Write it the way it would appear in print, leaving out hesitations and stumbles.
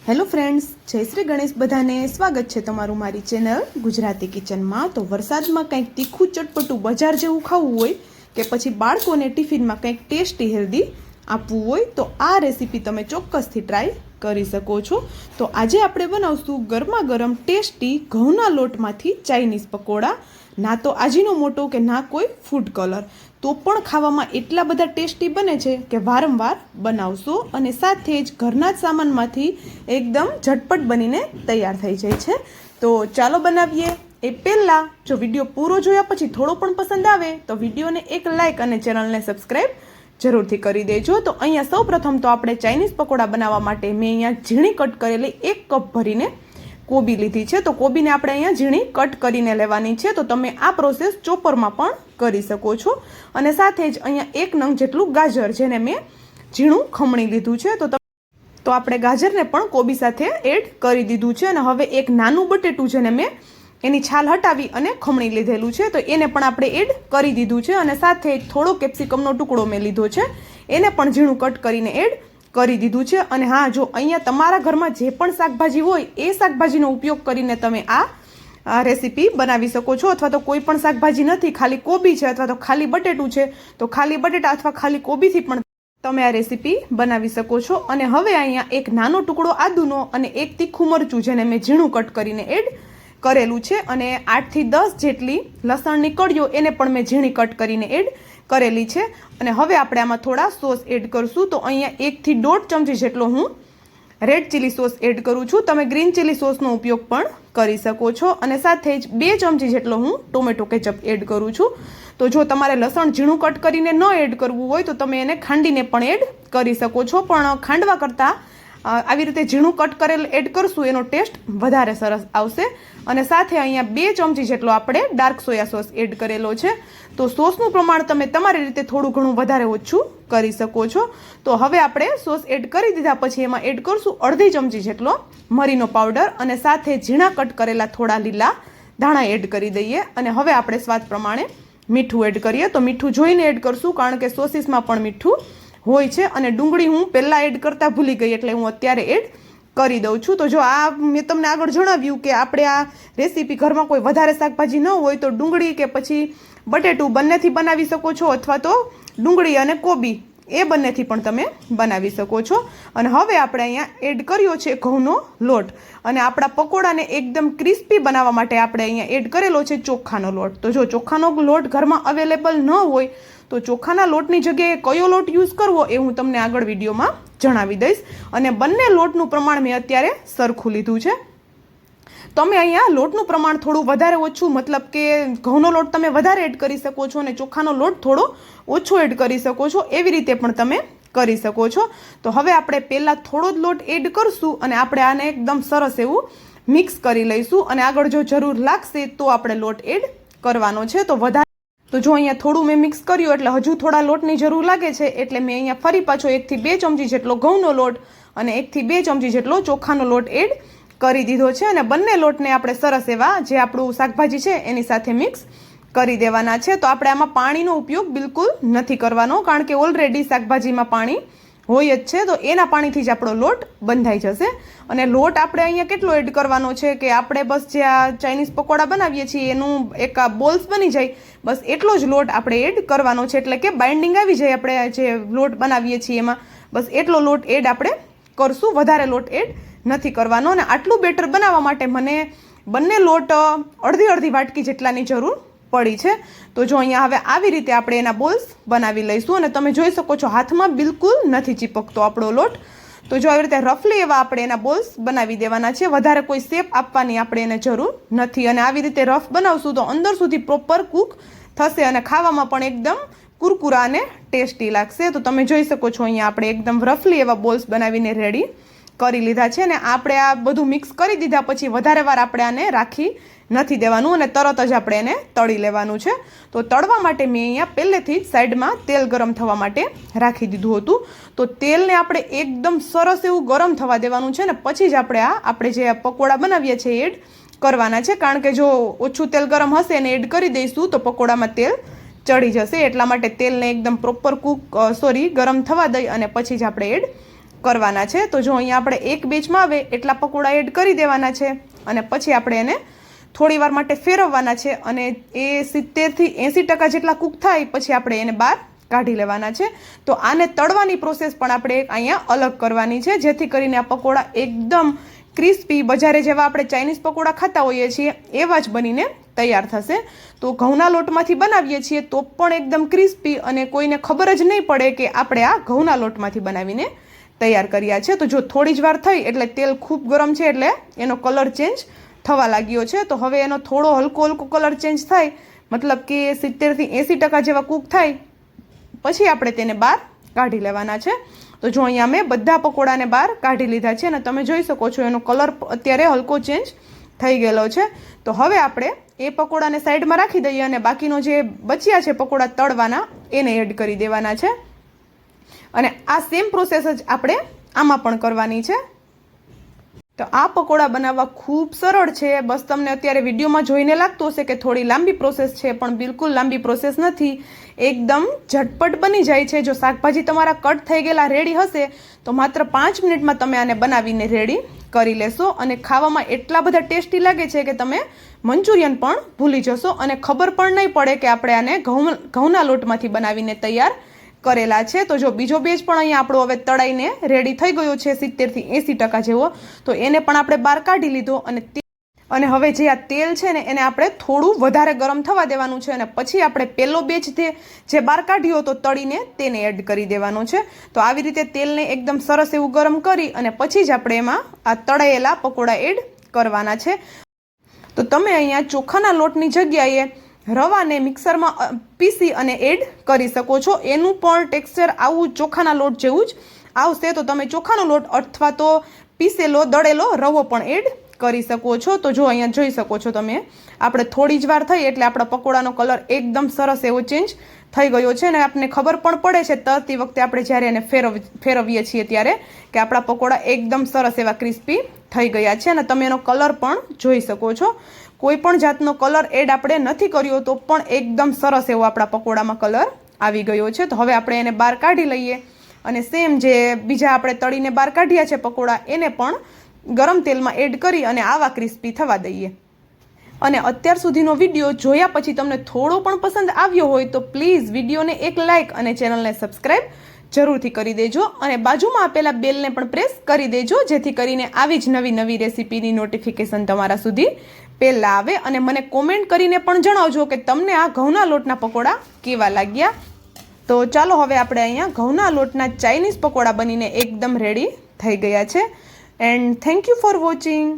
Hello friends, જય શ્રી ગણેશ. બધાને સ્વાગત છે તમારું મારી ચેનલ ગુજરાતી કિચનમાં. તો વરસાદમાં કંઈક તીખું ચટપટું બજાર જેવું ખાવું હોય કે પછી બાળકોને ટિફિનમાં કંઈક ટેસ્ટી હેલ્ધી આપવું હોય તો આ રેસીપી તમે ચોક્કસથી ટ્રાય કરી શકો છો. તો આજે આપણે બનાવશું ગરમા ગરમ ટેસ્ટી ઘઉંના લોટમાંથી ચાઇનીઝ પકોડા. ના તો આજીનો મોટો કે ના કોઈ ફૂડ કલર, તો પણ ખાવામાં એટલા બધા ટેસ્ટી બને છે કે વારંવાર બનાવશો અને સાથે જ ઘરના જ સામાનમાંથી એકદમ ઝટપટ બનીને તૈયાર થઈ જાય છે. તો ચાલો બનાવીએ. એ પહેલાં જો વિડીયો પૂરો જોયા પછી થોડો પણ પસંદ આવે તો વિડીયોને એક લાઇક અને ચેનલને સબસ્ક્રાઈબ જરૂરથી કરી દેજો. તો અહીંયા સૌ પ્રથમ તો આપણે ચાઇનીઝ પકોડા બનાવવા માટે મેં અહીંયા ઝીણી કટ કરેલી 1 કપ ભરીને કોબી લીધી છે. તો કોબીને આપણે અહીંયા ઝીણી કટ કરીને લેવાની છે. તો તમે આ પ્રોસેસ ચોપરમાં પણ કરી શકો છો. અને સાથે જ અહીંયા 1 નંગ જેટલું ગાજર જેને મેં ઝીણું ખમણી લીધું છે. તો આપણે ગાજરને પણ કોબી સાથે એડ કરી દીધું છે. અને હવે એક નાનું બટેટું જેને મેં એની છાલ હટાવી અને ખમણી લીધેલું છે, તો એને પણ આપણે એડ કરી દીધું છે. અને સાથે થોડો કેપ્સિકમનો ટુકડો મેં લીધો છે, એને પણ ઝીણું કટ કરીને એડ કરી દીધું છે. અને હા, જો અહીંયા તમારા ઘરમાં જે પણ શાકભાજી હોય એ શાકભાજીનો ઉપયોગ કરીને તમે આ રેસીપી બનાવી શકો છો. અથવા તો કોઈ પણ શાકભાજી નથી, ખાલી કોબી છે અથવા તો ખાલી બટેટું છે, તો ખાલી બટેટા અથવા ખાલી કોબીથી પણ તમે આ રેસીપી બનાવી શકો છો. અને હવે અહીંયા એક નાનો ટુકડો આદુનો અને 1 તીખું મરચું જેને મેં ઝીણું કટ કરીને એડ કરેલું છે. અને 8 થી 10 જેટલી લસણની કળીઓ એને પણ મેં ઝીણી કટ કરીને એડ કરેલી છે. અને હવે આપણે આમાં થોડા સોસ એડ કરશું. તો અહીંયા 1 થી 1.5 ચમચી જેટલો હું રેડ ચીલી સોસ એડ કરું છું. તમે ગ્રીન ચીલી સોસનો ઉપયોગ પણ કરી શકો છો. અને સાથે જ 2 ચમચી જેટલો હું ટોમેટો કેચઅપ એડ કરું છું. તો જો તમારે લસણ ઝીણું કટ કરીને ન એડ કરવું હોય તો તમે એને ખાંડીને પણ એડ કરી શકો છો. પણ ખાંડવા કરતાં આવી રીતે ઝીણું કટ કરેલ એડ કરશું એનો ટેસ્ટ વધારે સરસ આવશે. અને સાથે અહીંયા 2 ચમચી જેટલો આપણે ડાર્ક સોયા સોસ એડ કરેલો છે. તો સોસનું પ્રમાણ તમે તમારી રીતે થોડું ઘણું વધારે ઓછું કરી શકો છો. તો હવે આપણે સોસ એડ કરી દીધા પછી એમાં એડ કરશું 1/2 ચમચી જેટલો મરીનો પાવડર અને સાથે ઝીણા કટ કરેલા થોડા લીલા ધાણા એડ કરી દઈએ. અને હવે આપણે સ્વાદ પ્રમાણે મીઠું એડ કરીએ. તો મીઠું જોઈને એડ કરશું, કારણ કે સોસીસમાં પણ મીઠું હોય છે. અને ડુંગળી હું પહેલાં એડ કરતાં ભૂલી ગઈ એટલે હું અત્યારે એડ કરી દઉં છું. તો જો આ મેં તમને આગળ જણાવ્યું કે આપણે આ રેસીપી ઘરમાં કોઈ વધારે શાકભાજી ન હોય તો ડુંગળી કે પછી બટેટું બંનેથી બનાવી શકો છો, અથવા તો ડુંગળી અને કોબી એ બંનેથી પણ તમે બનાવી શકો છો. અને હવે આપણે અહીંયા એડ કર્યો છે ઘઉંનો લોટ. અને આપણા પકોડાને એકદમ ક્રિસ્પી બનાવવા માટે આપણે અહીંયા એડ કરેલો છે ચોખાનો લોટ. તો જો ચોખાનો લોટ ઘરમાં અવેલેબલ ન હોય તો ચોખાના લોટની જગ્યાએ કયો લોટ યુઝ કરવો એ હું તમને આગળ વિડીયોમાં જણાવી દઈશ. અને બંને લોટનું પ્રમાણ મેં અત્યારે સરખું લીધું છે. તમે અહીંયા લોટનું પ્રમાણ થોડું વધારે ઓછું, મતલબ કે ઘઉંનો લોટ તમે વધારે એડ કરી શકો છો અને ચોખાનો લોટ થોડો ઓછો એડ કરી શકો છો. એવી રીતે પણ તમે કરી શકો છો. તો હવે આપણે પહેલાં થોડો જ લોટ એડ કરશું અને આપણે આને એકદમ સરસ એવું મિક્સ કરી લઈશું. અને આગળ જો જરૂર લાગશે તો આપણે લોટ એડ કરવાનો છે. તો જો અહીંયા થોડું મેં મિક્સ કર્યું એટલે હજુ થોડા લોટની જરૂર લાગે છે, એટલે મેં અહીંયા ફરી પાછો 1 થી 2 ચમચી જેટલો ઘઉંનો લોટ અને 1 થી 2 ચમચી જેટલો ચોખાનો લોટ એડ કરી દીધો છે. અને બંને લોટને આપણે સરસ એવા જે આપણું શાકભાજી છે એની સાથે મિક્સ કરી દેવાના છે. તો આપણે આમાં પાણીનો ઉપયોગ બિલકુલ નથી કરવાનો, કારણ કે ઓલરેડી શાકભાજીમાં પાણી હોય જ છે. તો એના પાણીથી જ આપણો લોટ બંધાઈ જશે. અને લોટ આપણે અહીંયા કેટલો એડ કરવાનો છે કે આપણે બસ જે આ ચાઇનીઝ પકોડા બનાવીએ છીએ એનું એક આ બોલ્સ બની જાય, બસ એટલો જ લોટ આપણે એડ કરવાનો છે. એટલે કે બાઇન્ડિંગ આવી જાય આપણે જે લોટ બનાવીએ છીએ એમાં, બસ એટલો લોટ એડ આપણે કરશું, વધારે લોટ એડ નથી કરવાનો. અને આટલું બેટર બનાવવા માટે મને બંને લોટ અડધી વાટકી જેટલાની જરૂર પડી છે. તો જો અહીંયા હવે આવી રીતે આપણે એના બોલ્સ બનાવી લઈશું. અને તમે જોઈ શકો છો હાથમાં બિલકુલ નથી ચીપકતો આપણો લોટ. તો જો આવી રીતે રફલી એવા આપણે એના બોલ્સ બનાવી દેવાના છે. વધારે કોઈ શેપ આપવાની આપણે એને જરૂર નથી. અને આવી રીતે રફ બનાવશું તો અંદર સુધી પ્રોપર કૂક થશે અને ખાવામાં પણ એકદમ કુરકુરા અને ટેસ્ટી લાગશે. તો તમે જોઈ શકો છો અહીંયા આપણે એકદમ રફલી એવા બોલ્સ બનાવીને રેડી કરી લીધા છે. અને આપણે આ બધું મિક્સ કરી દીધા પછી વધારે વાર આપણે આને રાખી નથી દેવાનું અને તરત જ આપણે એને તળી લેવાનું છે. તો તળવા માટે મેં અહીંયા પહેલેથી જ સાઈડમાં તેલ ગરમ થવા માટે રાખી દીધું હતું. તો તેલને આપણે એકદમ સરસ એવું ગરમ થવા દેવાનું છે ને પછી જ આપણે જે પકોડા બનાવીએ છીએ એડ કરવાના છે. કારણ કે જો ઓછું તેલ ગરમ હશે અને એડ કરી દઈશું તો પકોડામાં તેલ ચડી જશે. એટલા માટે તેલને એકદમ પ્રોપર ગરમ થવા દઈ અને પછી જ આપણે એડ કરવાના છે. તો જો અહીંયા આપણે એક બેચમાં આવે એટલા પકોડા એડ કરી દેવાના છે અને પછી આપણે એને થોડી વાર માટે ફેરવવાના છે અને એ 70થી 80% જેટલા કૂક થાય પછી આપણે એને બહાર કાઢી લેવાના છે. તો આને તળવાની પ્રોસેસ પણ આપણે અહીંયા અલગ કરવાની છે, જેથી કરીને આ પકોડા એકદમ ક્રિસ્પી, બજારે જેવા આપણે ચાઇનીઝ પકોડા ખાતા હોઈએ છીએ એવા જ બનીને તૈયાર થશે. તો ઘઉંના લોટમાંથી બનાવીએ છીએ તો પણ એકદમ ક્રિસ્પી અને કોઈને ખબર જ નહીં પડે કે આપણે આ ઘઉંના લોટમાંથી બનાવીને તૈયાર કર્યા છે. તો જો થોડી જ વાર થઈ એટલે તેલ ખૂબ ગરમ છે એટલે એનો કલર ચેન્જ થવા લાગ્યો છે. તો હવે એનો થોડો હલકો હલકો કલર ચેન્જ થાય, મતલબ કે 70થી 80% જેવા કૂક થાય પછી આપણે તેને બહાર કાઢી લેવાના છે. તો જો અહીંયા મેં બધા પકોડાને બહાર કાઢી લીધા છે અને તમે જોઈ શકો છો એનો કલર અત્યારે હલકો ચેન્જ થઈ ગયેલો છે. તો હવે આપણે એ પકોડાને સાઈડમાં રાખી દઈએ અને બાકીનો જે બચ્યા છે પકોડા તળવાના એને એડ કરી દેવાના છે. અને આ સેમ પ્રોસેસ જ આપણે આમાં પણ કરવાની છે. તો આ પકોડા બનાવવા ખૂબ સરળ છે. બસ તમને અત્યારે વિડીયોમાં જોઈને લાગતું હશે કે થોડી લાંબી પ્રોસેસ છે, પણ બિલકુલ લાંબી પ્રોસેસ નથી. એકદમ ઝટપટ બની જાય છે. જો શાકભાજી તમારા કટ થઈ ગયેલા રેડી હશે તો માત્ર 5 મિનિટમાં તમે આને બનાવીને રેડી કરી લેશો અને ખાવામાં એટલા બધા ટેસ્ટી લાગે છે કે તમે મંચુરિયન પણ ભૂલી જશો અને ખબર પણ નહીં પડે કે આપણે આને ઘઉંના લોટમાંથી બનાવીને તૈયાર કરેલા છે. તો જો બીજો બેચ પણ અહીંયા આપણો હવે તળાઈને રેડી થઈ ગયો છે 70થી 80% જેવો. તો એને પણ આપણે બહાર કાઢી લીધો અને હવે જે આ તેલ છે ને એને આપણે થોડું વધારે ગરમ થવા દેવાનું છે અને પછી આપણે પહેલો બેચ જે બહાર કાઢ્યો હતો તળીને તેને એડ કરી દેવાનો છે. તો આવી રીતે તેલને એકદમ સરસ એવું ગરમ કરી અને પછી જ આપણે એમાં આ તળાયેલા પકોડા એડ કરવાના છે. તો તમે અહીંયા ચોખાના લોટની જગ્યાએ રવાને મિક્સરમાં પીસી અને એડ કરી શકો છો. એનું પણ ટેક્સચર આવું ચોખાના લોટ જેવું જ આવશે. તો તમે ચોખાનો લોટ અથવા તો પીસેલો દળેલો રવો પણ એડ કરી શકો છો. તો જો અહીંયા જોઈ શકો છો તમે, આપણે થોડી જ વાર થઈ એટલે આપણા પકોડાનો કલર એકદમ સરસ એવો ચેન્જ થઈ ગયો છે અને આપણને ખબર પણ પડે છે તળતી વખતે આપણે જ્યારે એને ફેરવીએ છીએ ત્યારે કે આપણા પકોડા એકદમ સરસ એવા ક્રિસ્પી થઈ ગયા છે અને તમે એનો કલર પણ જોઈ શકો છો. કોઈ પણ જાતનો કલર એડ આપણે નથી કર્યો તો પણ એકદમ સરસ એવો આપણા પકોડામાં કલર આવી ગયો છે. તો હવે આપણે એને બહાર કાઢી લઈએ અને સેમ જે બીજા આપણે તળીને બહાર કાઢ્યા છે પકોડા એને પણ ગરમ તેલમાં એડ કરી અને આવા ક્રિસ્પી થવા દઈએ. અને અત્યાર સુધીનો વિડીયો જોયા પછી તમને થોડો પણ પસંદ આવ્યો હોય તો પ્લીઝ વિડીયોને એક લાઇક અને ચેનલને સબસ્ક્રાઈબ જરૂરથી કરી દેજો અને બાજુમાં આપેલા બેલને પણ પ્રેસ કરી દેજો, જેથી કરીને આવી જ નવી નવી રેસીપીની નોટિફિકેશન તમારા સુધી પહેલાં આવે. અને મને કોમેન્ટ કરીને પણ જણાવજો કે તમને આ ઘઉંના લોટના પકોડા કેવા લાગ્યા. તો ચાલો હવે આપણે અહીંયા ઘઉંના લોટના ચાઇનીઝ પકોડા બનીને એકદમ રેડી થઈ ગયા છે. And thank you for watching.